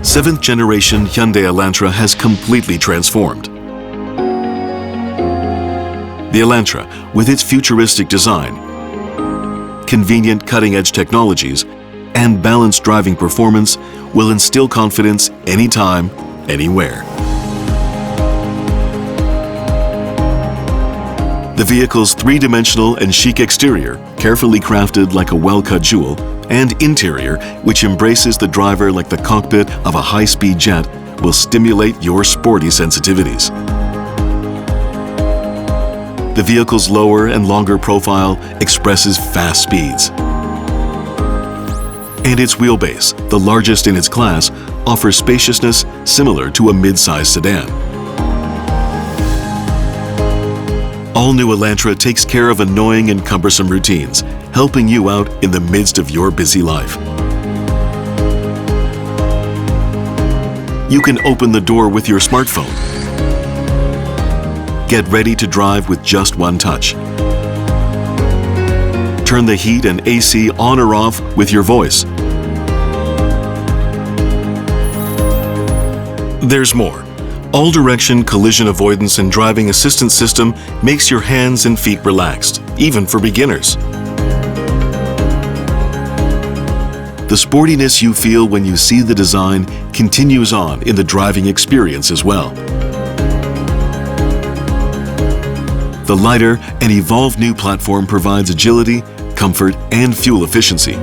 7th generation Hyundai Elantra has completely transformed. The Elantra, with its futuristic design, convenient cutting-edge technologies, and balanced driving performance, will instill confidence anytime, anywhere. The vehicle's three-dimensional and chic exterior, carefully crafted like a well-cut jewel, and interior, which embraces the driver like the cockpit of a high-speed jet, will stimulate your sporty sensitivities. The vehicle's lower and longer profile expresses fast speeds. And its wheelbase, the largest in its class, offers spaciousness similar to a mid-size sedan. All-new Elantra takes care of annoying and cumbersome routines, helping you out in the midst of your busy life. You can open the door with your smartphone. Get ready to drive with just one touch. Turn the heat and AC on or off with your voice. There's more. All-direction collision avoidance and driving assistance system makes your hands and feet relaxed, even for beginners. The sportiness you feel when you see the design continues on in the driving experience as well. The lighter and evolved new platform provides agility, comfort, and fuel efficiency.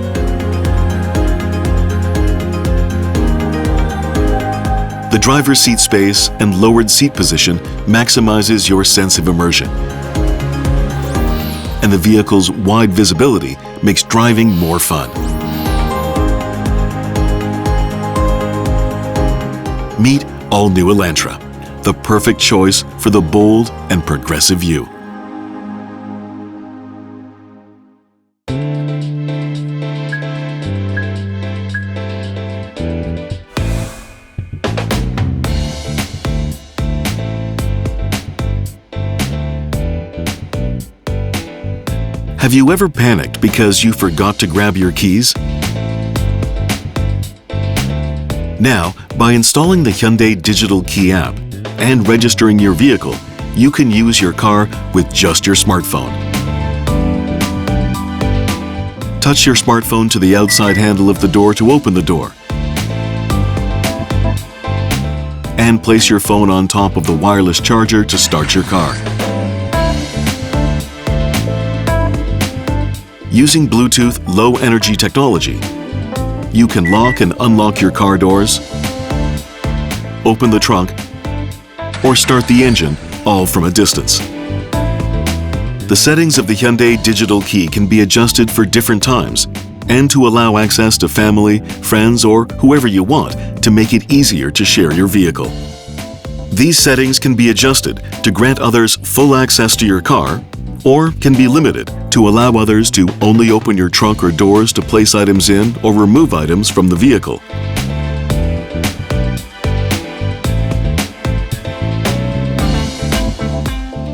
The driver's seat space and lowered seat position maximizes your sense of immersion. And the vehicle's wide visibility makes driving more fun. Meet all-new Elantra, the perfect choice for the bold and progressive you. Have you ever panicked because you forgot to grab your keys? Now, by installing the Hyundai Digital Key app and registering your vehicle, you can use your car with just your smartphone. Touch your smartphone to the outside handle of the door to open the door. And place your phone on top of the wireless charger to start your car. Using Bluetooth low-energy technology, you can lock and unlock your car doors, open the trunk, or start the engine, all from a distance. The settings of the Hyundai Digital Key can be adjusted for different times and to allow access to family, friends, or whoever you want to make it easier to share your vehicle. These settings can be adjusted to grant others full access to your car, or can be limited to allow others to only open your trunk or doors to place items in or remove items from the vehicle.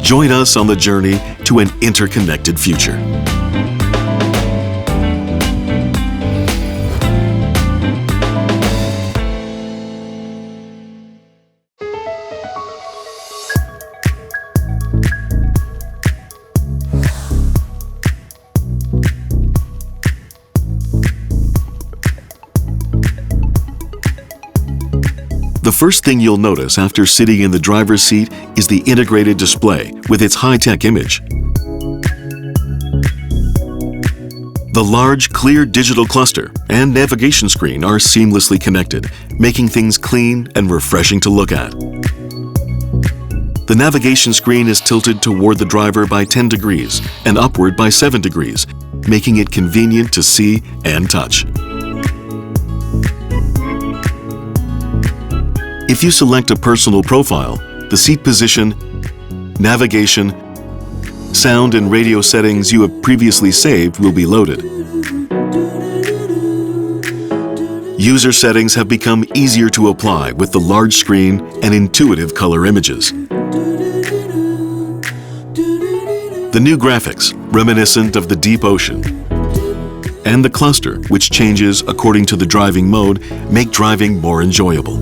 Join us on the journey to an interconnected future. The first thing you'll notice after sitting in the driver's seat is the integrated display with its high-tech image. The large, clear digital cluster and navigation screen are seamlessly connected, making things clean and refreshing to look at. The navigation screen is tilted toward the driver by 10 degrees and upward by 7 degrees, making it convenient to see and touch. If you select a personal profile, the seat position, navigation, sound and radio settings you have previously saved will be loaded. User settings have become easier to apply with the large screen and intuitive color images. The new graphics, reminiscent of the deep ocean, and the cluster, which changes according to the driving mode, make driving more enjoyable.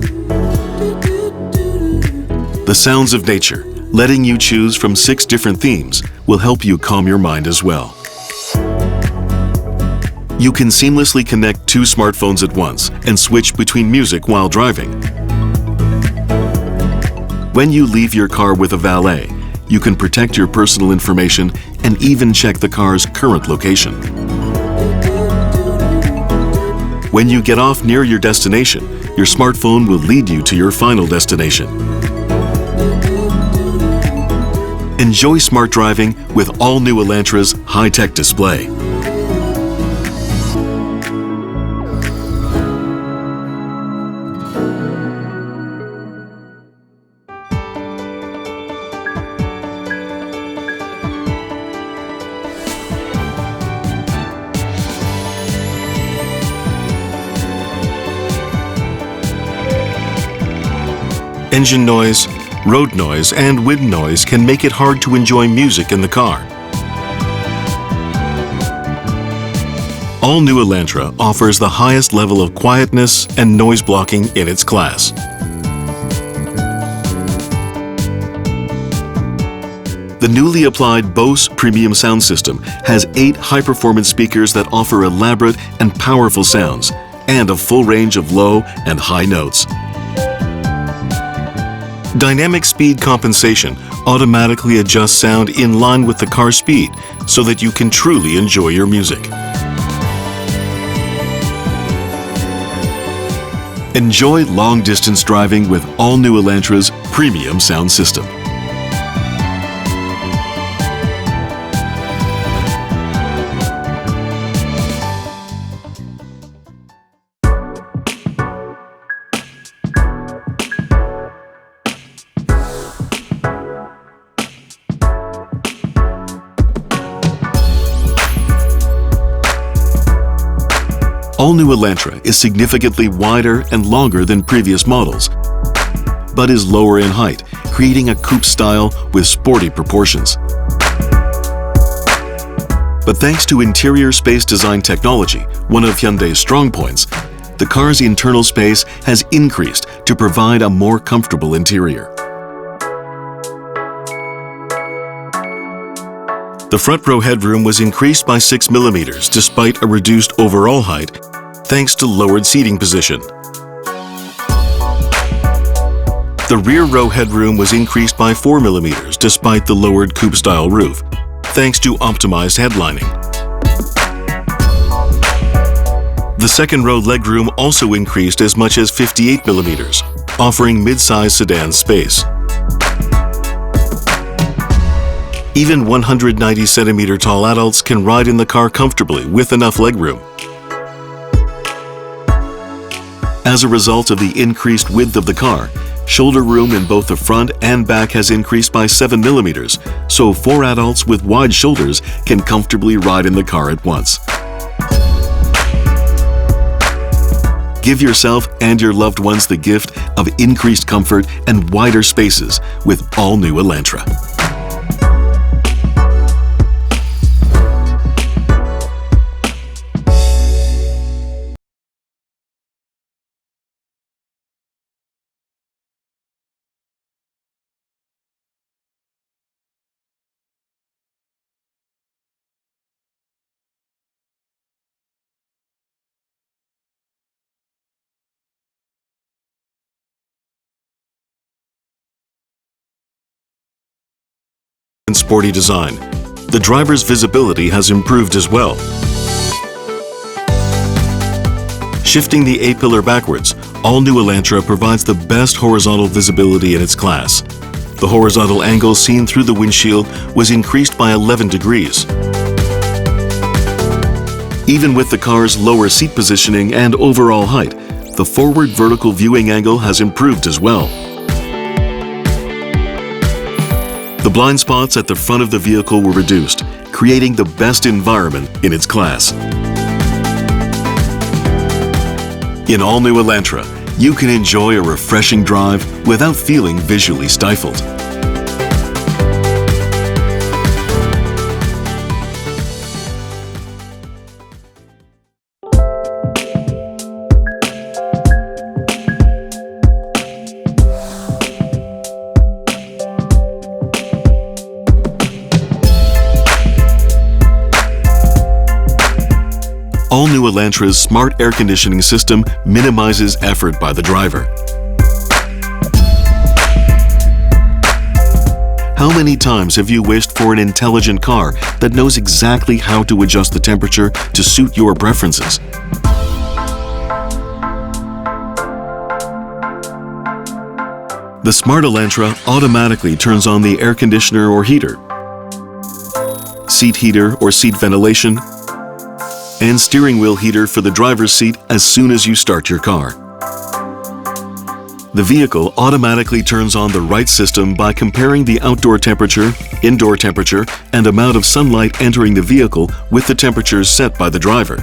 The sounds of nature, letting you choose from 6 different themes, will help you calm your mind as well. You can seamlessly connect 2 smartphones at once and switch between music while driving. When you leave your car with a valet, you can protect your personal information and even check the car's current location. When you get off near your destination, your smartphone will lead you to your final destination. Enjoy smart driving with all-new Elantra's high-tech display. Engine noise, road noise, and wind noise can make it hard to enjoy music in the car. All-new Elantra offers the highest level of quietness and noise blocking in its class. The newly applied Bose premium sound system has 8 high-performance speakers that offer elaborate and powerful sounds and a full range of low and high notes. Dynamic speed compensation automatically adjusts sound in line with the car speed so that you can truly enjoy your music. Enjoy long-distance driving with all-new Elantra's premium sound system. All-new Elantra is significantly wider and longer than previous models, but is lower in height, creating a coupe style with sporty proportions. But thanks to interior space design technology, one of Hyundai's strong points, the car's internal space has increased to provide a more comfortable interior. The front row headroom was increased by 6 mm despite a reduced overall height, thanks to lowered seating position. The rear row headroom was increased by 4 mm despite the lowered coupe-style roof, thanks to optimized headlining. The second row legroom also increased as much as 58 mm, offering mid-size sedan space. Even 190 cm tall adults can ride in the car comfortably with enough legroom. As a result of the increased width of the car, shoulder room in both the front and back has increased by 7 mm, so 4 adults with wide shoulders can comfortably ride in the car at once. Give yourself and your loved ones the gift of increased comfort and wider spaces with all-new Elantra. And sporty design, the driver's visibility has improved as well. Shifting the A-pillar backwards, all-new Elantra provides the best horizontal visibility in its class. The horizontal angle seen through the windshield was increased by 11 degrees. Even with the car's lower seat positioning and overall height, the forward vertical viewing angle has improved as well. The blind spots at the front of the vehicle were reduced, creating the best environment in its class. In all-new Elantra, you can enjoy a refreshing drive without feeling visually stifled. Elantra's smart air conditioning system minimizes effort by the driver. How many times have you wished for an intelligent car that knows exactly how to adjust the temperature to suit your preferences? The smart Elantra automatically turns on the air conditioner or heater, seat heater or seat ventilation, and steering wheel heater for the driver's seat as soon as you start your car. The vehicle automatically turns on the right system by comparing the outdoor temperature, indoor temperature, and amount of sunlight entering the vehicle with the temperatures set by the driver.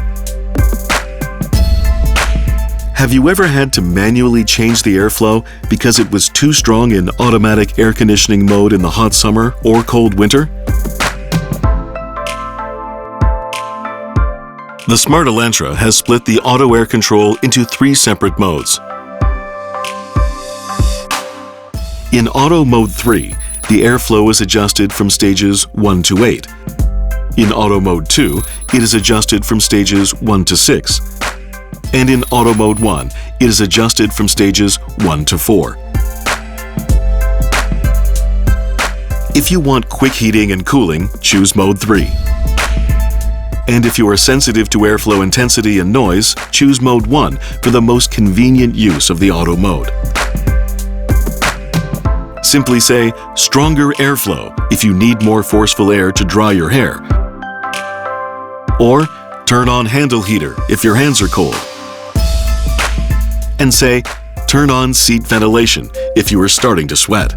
Have you ever had to manually change the airflow because it was too strong in automatic air conditioning mode in the hot summer or cold winter? The smart Elantra has split the auto air control into 3 separate modes. In Auto Mode 3, the airflow is adjusted from stages 1 to 8. In Auto Mode 2, it is adjusted from stages 1 to 6. And in Auto Mode 1, it is adjusted from stages 1 to 4. If you want quick heating and cooling, choose Mode 3. And if you are sensitive to airflow intensity and noise, choose Mode 1 for the most convenient use of the auto mode. Simply say, "Stronger airflow" if you need more forceful air to dry your hair. Or, "Turn on handle heater" if your hands are cold. And say, "Turn on seat ventilation" if you are starting to sweat.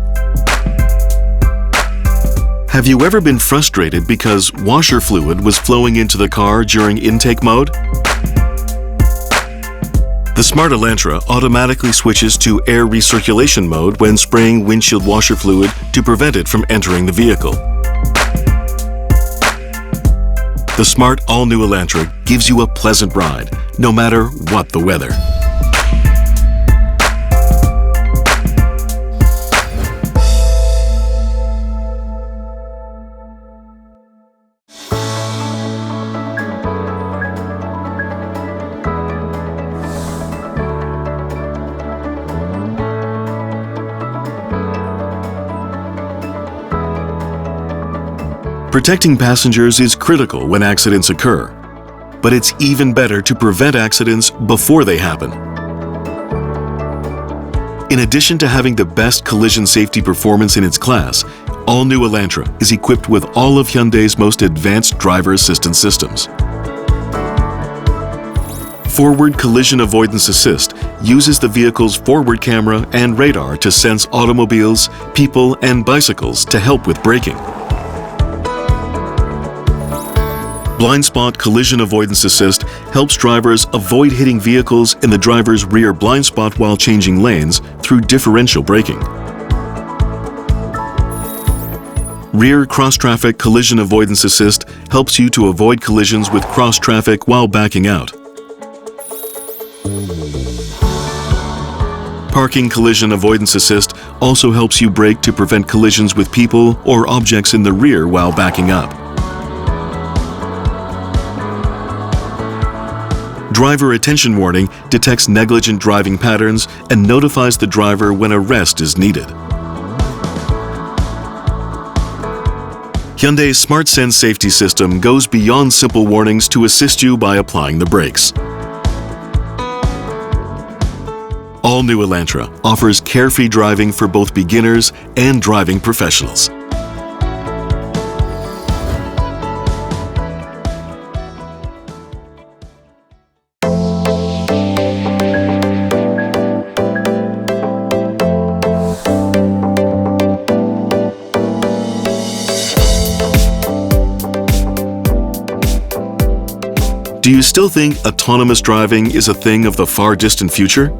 Have you ever been frustrated because washer fluid was flowing into the car during intake mode? The smart Elantra automatically switches to air recirculation mode when spraying windshield washer fluid to prevent it from entering the vehicle. The smart all-new Elantra gives you a pleasant ride, no matter what the weather. Protecting passengers is critical when accidents occur, but it's even better to prevent accidents before they happen. In addition to having the best collision safety performance in its class, all-new Elantra is equipped with all of Hyundai's most advanced driver assistance systems. Forward Collision Avoidance Assist uses the vehicle's forward camera and radar to sense automobiles, people, and bicycles to help with braking. Blind Spot Collision Avoidance Assist helps drivers avoid hitting vehicles in the driver's rear blind spot while changing lanes through differential braking. Rear Cross-Traffic Collision Avoidance Assist helps you to avoid collisions with cross-traffic while backing out. Parking Collision Avoidance Assist also helps you brake to prevent collisions with people or objects in the rear while backing up. Driver Attention Warning detects negligent driving patterns and notifies the driver when a rest is needed. Hyundai's Smart Sense safety system goes beyond simple warnings to assist you by applying the brakes. All-new Elantra offers carefree driving for both beginners and driving professionals. Do you still think autonomous driving is a thing of the far distant future?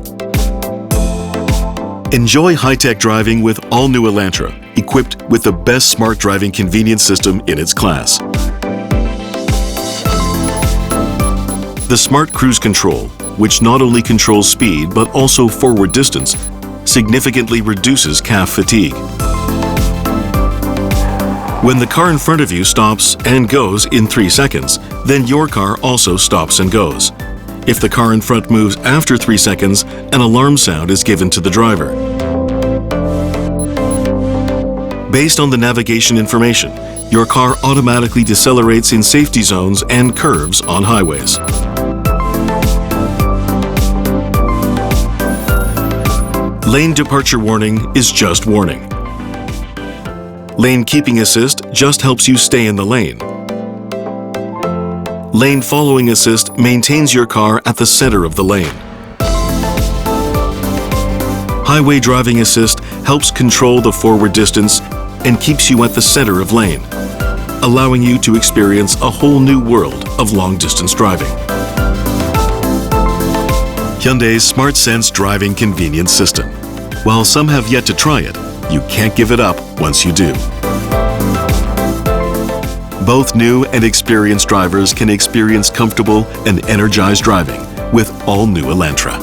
Enjoy high-tech driving with all-new Elantra, equipped with the best smart driving convenience system in its class. The Smart Cruise Control, which not only controls speed but also forward distance, significantly reduces calf fatigue. When the car in front of you stops and goes in 3 seconds, then your car also stops and goes. If the car in front moves after 3 seconds, an alarm sound is given to the driver. Based on the navigation information, your car automatically decelerates in safety zones and curves on highways. Lane departure warning is just warning. Lane keeping assist just helps you stay in the lane. Lane following assist maintains your car at the center of the lane. Highway driving assist helps control the forward distance and keeps you at the center of lane, allowing you to experience a whole new world of long-distance driving. Hyundai's Smart Sense driving convenience system. While some have yet to try it, you can't give it up once you do. Both new and experienced drivers can experience comfortable and energized driving with all new Elantra.